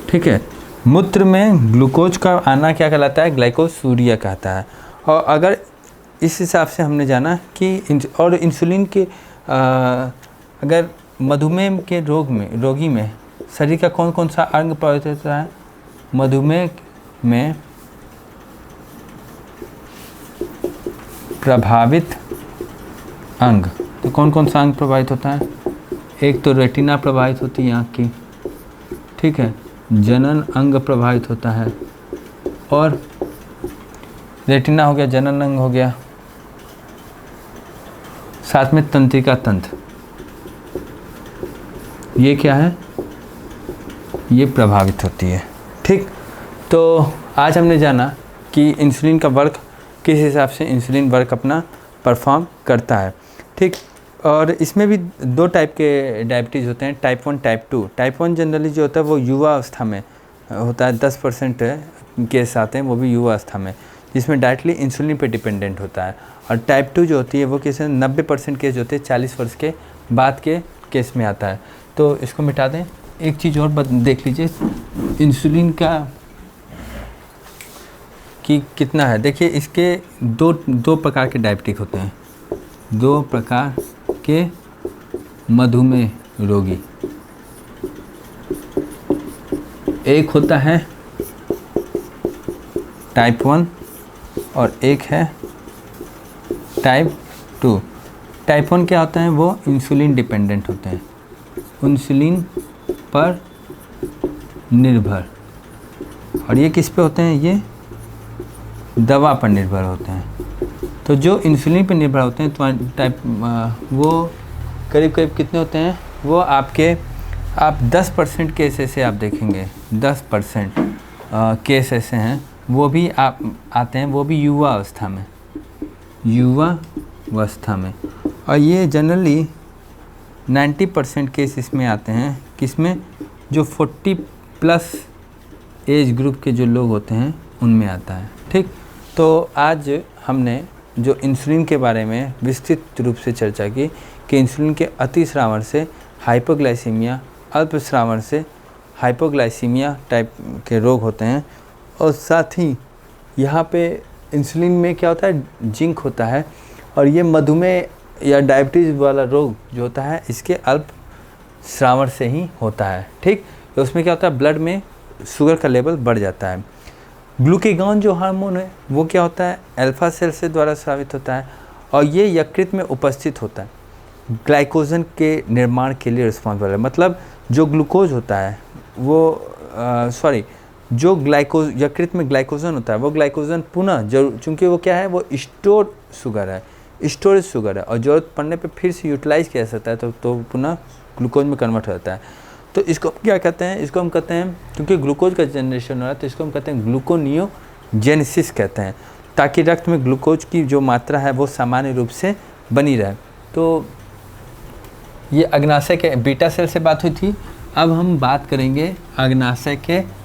ठीक है। मूत्र में ग्लूकोज का आना क्या कहलाता है? ग्लाइकोसूरिया कहता है। और अगर इस हिसाब से हमने जाना कि और इंसुलिन के अगर मधुमेह के रोगी में शरीर का कौन कौन सा अंग प्रभावित होता है? मधुमेह में प्रभावित अंग, तो कौन कौन सा अंग प्रभावित होता है? एक तो रेटिना प्रभावित होती है आँख की, ठीक है, जनन अंग प्रभावित होता है, और रेटिना हो गया, जनन अंग हो गया, साथ में तंत्रिका तंत्र, ये क्या है? ये प्रभावित होती है, ठीक। तो आज हमने जाना कि इंसुलिन का वर्क किस हिसाब से इंसुलिन वर्क अपना परफॉर्म करता है, ठीक। और इसमें भी दो टाइप के डायबिटीज़ होते हैं, टाइप 1, टाइप 2। टाइप 1 जनरली जो होता है वो युवा अवस्था में होता है, 10% केस आते हैं वो भी युवा अवस्था में, जिसमें डायरेक्टली इंसुलिन पे डिपेंडेंट होता है। और टाइप 2 जो होती है वो कैसे 90% केस होते हैं 40 वर्ष के बाद के केस में आता है। तो इसको मिटा दें। एक चीज़ और देख लीजिए इंसुलिन का कि कितना है। देखिए इसके दो प्रकार के डायबिटिक होते हैं, 2 प्रकार के मधुमेह रोगी। एक होता है टाइप 1 और एक है टाइप 2। टाइप 1 क्या होता है? वो इंसुलिन डिपेंडेंट होते हैं, इंसुलिन पर निर्भर। और ये किस पे होते हैं? ये दवा पर निर्भर होते हैं। तो जो इंसुलिन पर निर्भर होते हैं तो वो करीब करीब कितने होते हैं, वो आप 10% केस ऐसे आप देखेंगे, 10% केस ऐसे हैं, वो भी आप आते हैं, वो भी युवा अवस्था में। और ये जनरली 90% केस इसमें आते हैं, किसमें, जो 40+ एज ग्रुप के जो लोग होते हैं उनमें आता है। ठीक, तो आज हमने जो इंसुलिन के बारे में विस्तृत रूप से चर्चा की कि इंसुलिन के अतिस्रावन से हाइपोग्लाइसीमिया, अल्पस्रावन से हाइपोग्लाइसीमिया टाइप के रोग होते हैं। और साथ ही यहाँ पे इंसुलिन में क्या होता है, जिंक होता है, और ये मधुमेह या डायबिटीज़ वाला रोग जो होता है इसके अल्पस्रावन से ही होता है। ठीक, तो उसमें क्या होता है, ब्लड में शुगर का लेवल बढ़ जाता है। ग्लूकेगॉन जो हार्मोन है वो क्या होता है, अल्फा सेल से द्वारा स्रावित होता है, और ये यकृत में उपस्थित होता है, ग्लाइकोजन के निर्माण के लिए रिस्पॉन्सिबल है। मतलब जो ग्लूकोज होता है वो जो यकृत में ग्लाइकोजन होता है, वो ग्लाइकोजन पुनः चूँकि वो क्या है, वो स्टोर शुगर है, स्टोरेज शुगर है, और ज़रूरत पड़ने पे फिर से यूटिलाइज किया जा सकता है, तो पुनः ग्लूकोज में कन्वर्ट हो जाता है। तो इसको क्या कहते हैं, इसको हम कहते हैं, क्योंकि ग्लूकोज का जनरेशन हो रहा है तो इसको हम कहते हैं ग्लूकोनियोजेनेसिस कहते हैं, ताकि रक्त में ग्लूकोज की जो मात्रा है वो सामान्य रूप से बनी रहे। तो ये अग्नाशय के बीटा सेल से बात हुई थी। अब हम बात करेंगे अग्नाशय के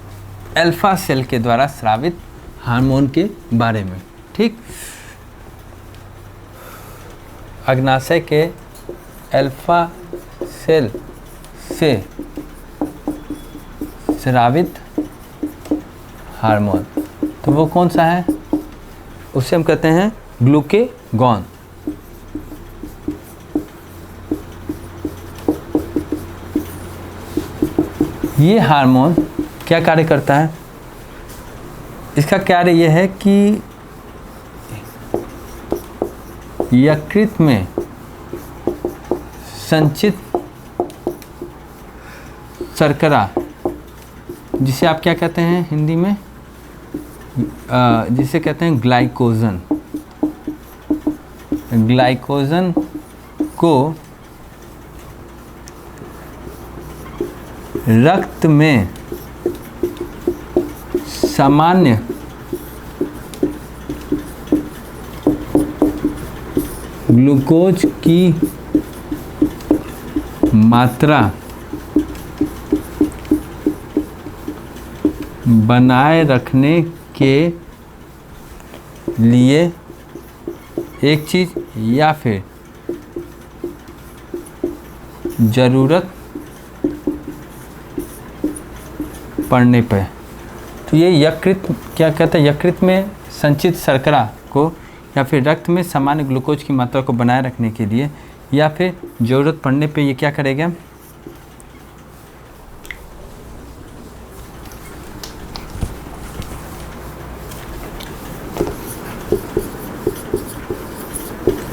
अल्फा सेल के द्वारा स्रावित हार्मोन के बारे में। ठीक, अग्नाशय के अल्फा सेल से स्रावित हार्मोन, तो वो कौन सा है, उसे हम कहते हैं ग्लूकेगॉन। ये हार्मोन क्या कार्य करता है, इसका कार्य यह है कि यकृत में संचित शर्करा, जिसे आप क्या कहते हैं हिंदी में, जिसे कहते हैं ग्लाइकोजन को रक्त में सामान्य ग्लूकोज की मात्रा बनाए रखने के लिए एक चीज़ या फिर ज़रूरत पड़ने पर, तो ये यकृत क्या कहता है, यकृत में संचित शर्करा को या फिर रक्त में सामान्य ग्लूकोज की मात्रा को बनाए रखने के लिए या फिर ज़रूरत पड़ने पे ये क्या करेगा,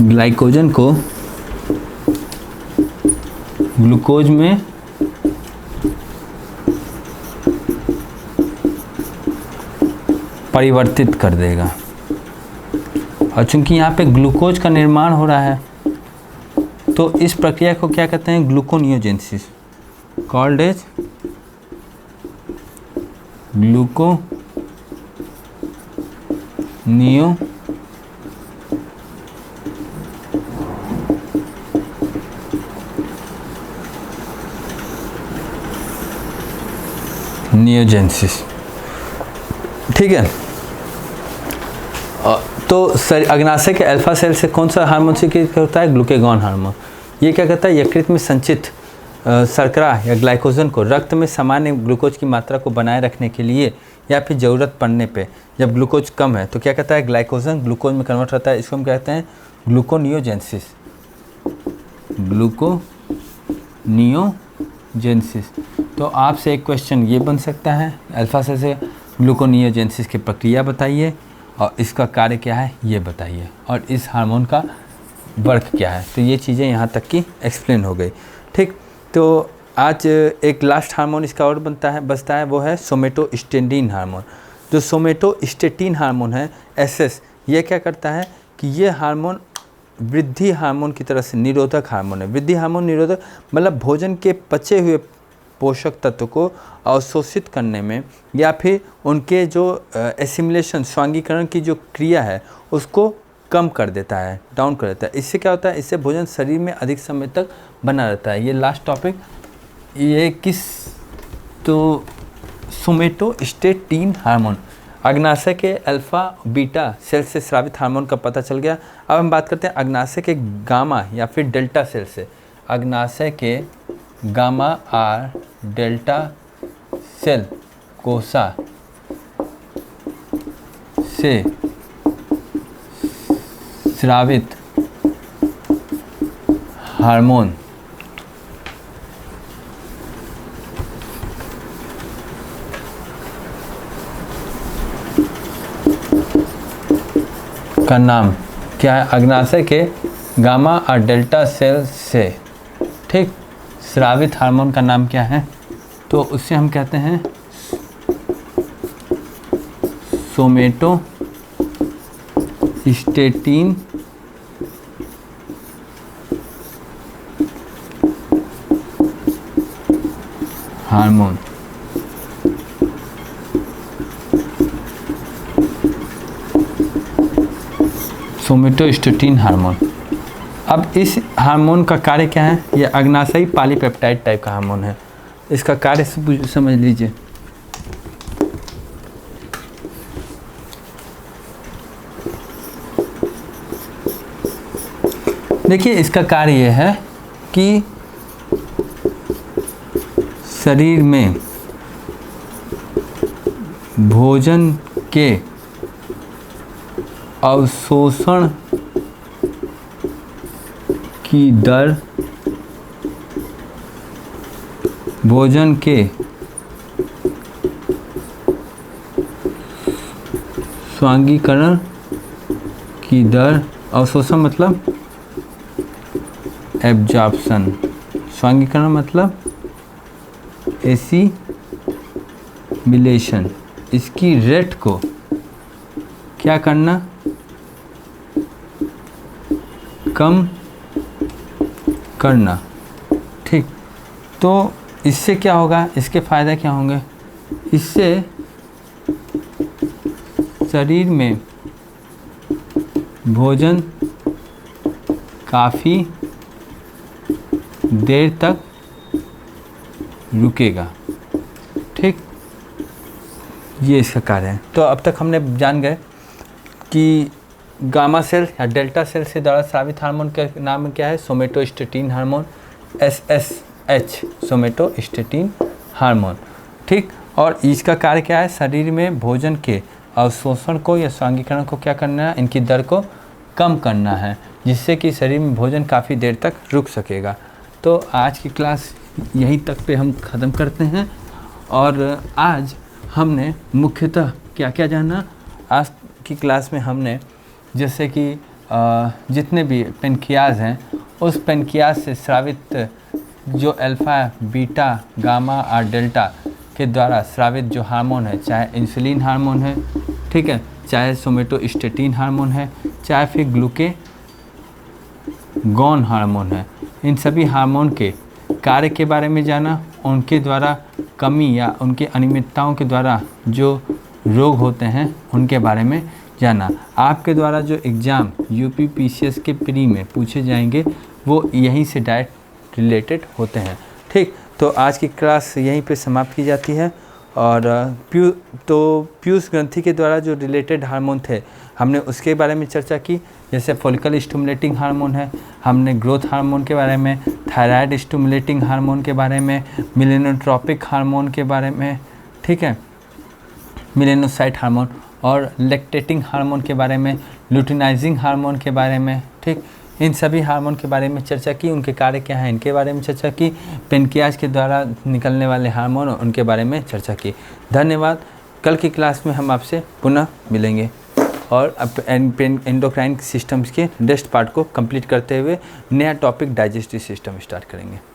ग्लाइकोजन को ग्लूकोज में परिवर्तित कर देगा। और चूंकि यहाँ पे ग्लूकोज का निर्माण हो रहा है तो इस प्रक्रिया को क्या कहते हैं, ग्लूकोनियोजेनेसिस, कॉल्ड एज ग्लूकोनियोजेनेसिस। ठीक है, तो अग्नाशय के अल्फा सेल से कौन सा हार्मोन सीक्रेट होता है, ग्लूकेगॉन हार्मोन। ये क्या कहता है, यकृत में संचित शर्करा या ग्लाइकोजन को रक्त में सामान्य ग्लूकोज की मात्रा को बनाए रखने के लिए या फिर ज़रूरत पड़ने पे, जब ग्लूकोज कम है तो क्या कहता है, ग्लाइकोजन ग्लूकोज में कन्वर्ट होता है, इसको हम कहते हैं ग्लूकोनियोजेनेसिस। ग्लूकोनियोजेनेसिस। तो आपसे एक क्वेश्चन ये बन सकता है, अल्फा सेल से ग्लूकोनियोजेनेसिस की प्रक्रिया बताइए और इसका कार्य क्या है ये बताइए, और इस हार्मोन का वर्क क्या है। तो ये चीज़ें यहाँ तक की एक्सप्लेन हो गई। ठीक, तो आज एक लास्ट हार्मोन इसका और बचता है, वो है सोमेटोस्टेटिन हार्मोन। जो सोमेटोस्टेटिन हार्मोन है SS, ये क्या करता है कि ये हार्मोन वृद्धि हार्मोन की तरह से निरोधक हार्मोन है। वृद्धि हार्मोन निरोधक मतलब भोजन के पचे हुए पोषक तत्व को अवशोषित करने में या फिर उनके जो एसिमिलेशन स्वांगीकरण की जो क्रिया है उसको कम कर देता है, डाउन कर देता है। इससे क्या होता है, इससे भोजन शरीर में अधिक समय तक बना रहता है। ये लास्ट टॉपिक ये किस, तो सोमेटोस्टेटिन हार्मोन अग्नाशय के अल्फा बीटा सेल से स्रावित हार्मोन का पता चल गया। अब हम बात करते हैं अग्नाशय के गामा या फिर डेल्टा सेल से। अग्नाशय के गामा आर डेल्टा सेल कोसा से स्रावित हार्मोन का नाम क्या है? अग्नाशय के गामा और डेल्टा सेल से ठीक स्रावित हार्मोन का नाम क्या है? तो उससे हम कहते हैं सोमेटोस्टेटिन हार्मोन। Somatostatin hormone. अब इस हार्मोन का कार्य क्या है? यह अग्नाशयी पॉलीपेप्टाइड टाइप का हार्मोन है। इसका कार्य समझ लीजिए। देखिए इसका कार्य यह है कि शरीर में भोजन के अवशोषण की दर, भोजन के स्वांगीकरण की दर, अवशोषण मतलब एब्जॉर्प्शन, स्वांगीकरण मतलब एसिमिलेशन, इसकी रेट को क्या करना, कम करना। ठीक, तो इससे क्या होगा, इसके फ़ायदे क्या होंगे? इससे शरीर में भोजन काफ़ी देर तक रुकेगा। ठीक, ये इसका कार्य है। तो अब तक हमने जान गए कि गामा सेल या डेल्टा सेल से द्वारा स्रावित हार्मोन का नाम क्या है? Somatostatin hormone, SSH, somatostatin hormone. ठीक, और इसका कार्य क्या है? शरीर में भोजन के अवशोषण को या स्वांगीकरण को क्या करना है? इनकी दर को कम करना है, जिससे कि शरीर में भोजन काफ़ी देर तक रुक सकेगा। तो आज की क्लास यहीं तक पे हम ख़त्म करते हैं। और आज हमने मुख्यतः क्या क्या जाना? आज की क्लास में हमने जैसे कि जितने भी पेनकियाज हैं, उस पेनकियाज से स्रावित जो अल्फ़ा बीटा गामा और डेल्टा के द्वारा स्रावित जो हार्मोन है, चाहे इंसुलिन हार्मोन है, ठीक है, चाहे सोमेटोस्टेटिन हार्मोन है, चाहे फिर ग्लूकेगॉन हार्मोन है, इन सभी हार्मोन के कार्य के बारे में जाना, उनके द्वारा कमी या उनकी अनियमितताओं के द्वारा जो रोग होते हैं उनके बारे में जाना। आपके द्वारा जो एग्ज़ाम यूपी PCS के प्री में पूछे जाएंगे वो यहीं से डायरेक्ट रिलेटेड होते हैं। ठीक, तो आज की क्लास यहीं पे समाप्त की जाती है। और पीयूष ग्रंथि के द्वारा जो रिलेटेड हार्मोन थे हमने उसके बारे में चर्चा की, जैसे फॉलिकल स्टिमुलेटिंग हार्मोन है, हमने ग्रोथ हार्मोन के बारे में, थायराइड स्टिमुलेटिंग हार्मोन के बारे में, मेलेनोट्रोपिक हार्मोन के बारे में, ठीक है, मेलेनोसाइट हार्मोन, और लैक्टेटिंग हार्मोन के बारे में, लुटिनाइजिंग हार्मोन के बारे में। ठीक, इन सभी हार्मोन के बारे में चर्चा की, उनके कार्य क्या हैं इनके बारे में चर्चा की, पेनकियाज के द्वारा निकलने वाले हार्मोन उनके बारे में चर्चा की। धन्यवाद। कल की क्लास में हम आपसे पुनः मिलेंगे और एंडोक्राइन सिस्टम्स के नेक्स्ट पार्ट को कंप्लीट करते हुए नया टॉपिक डाइजेस्टिव सिस्टम स्टार्ट करेंगे।